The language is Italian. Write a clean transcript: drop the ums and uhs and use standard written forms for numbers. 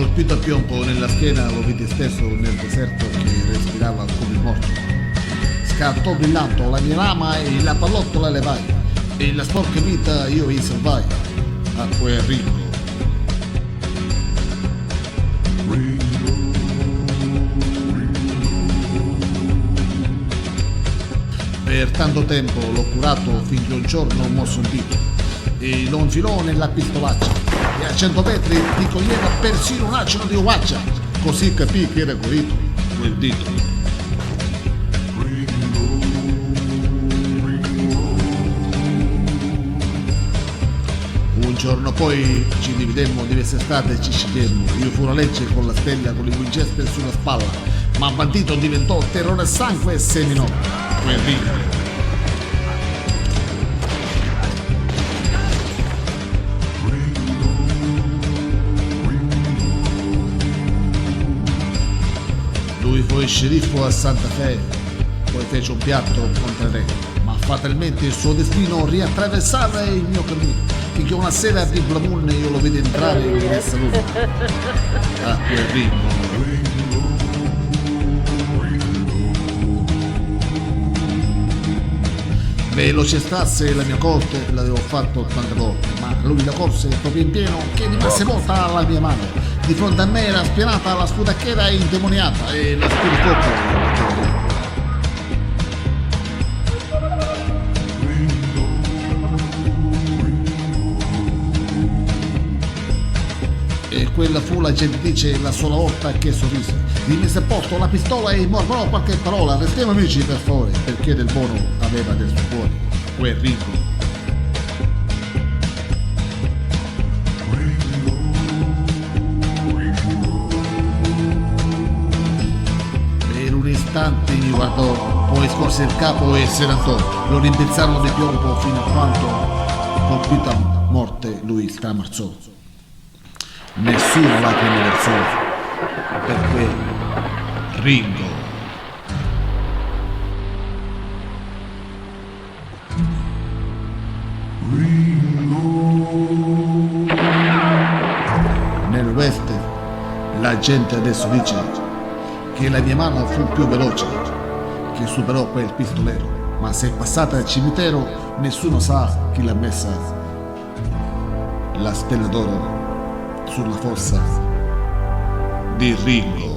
colpito a piombo nella schiena, lo vidi stesso nel deserto che respirava come morto. Scattò brillando la mia lama e la pallottola levai, e la sporca vita io vi salvai a quel Ringo. Per tanto tempo l'ho curato finché un giorno m'ho sentito e lo infilò nella pistolaccia e a 100 metri ti coglieva persino un acino di guaccia, così capì che era guarito quel dito. Un giorno poi ci dividemmo diverse strade e ci scegliemmo. Io fu la legge con la stella con il Winchester sulla spalla, ma bandito diventò terrore e sangue e seminò quel Ringo. Lui fu il sceriffo a Santa Fe, poi fece un piatto contro il re, ma fatalmente il suo destino riattraversava il mio cammino, finché una sera di Blue Moon io lo vidi entrare in una salute a quel Ringo. Velocizzasse la mia corte l'avevo fatto tante volte, ma lui la corse proprio in pieno che rimase volta alla mia mano. Di fronte a me era spianata la sputacchiera indemoniata e la spiritopo. E quella fu la gente dice la sola volta che sorrise. Mi mise a posto la pistola e mormorò qualche parola. Restiamo amici per favore, perché del buono aveva del suo cuore quel Ringo. Per un istante mi guardò, poi scorse il capo e se ne andò. Lo rimpezzarono di piombo fino a quanto, colpito a morte, lui stramazzò. Nessuno lacrime versò per quel Ringo. Nel West la gente adesso dice che la mia mano fu più veloce, che superò quel pistolero, ma se è passata al cimitero nessuno sa chi l'ha messa la stella d'oro sulla fossa di Ringo.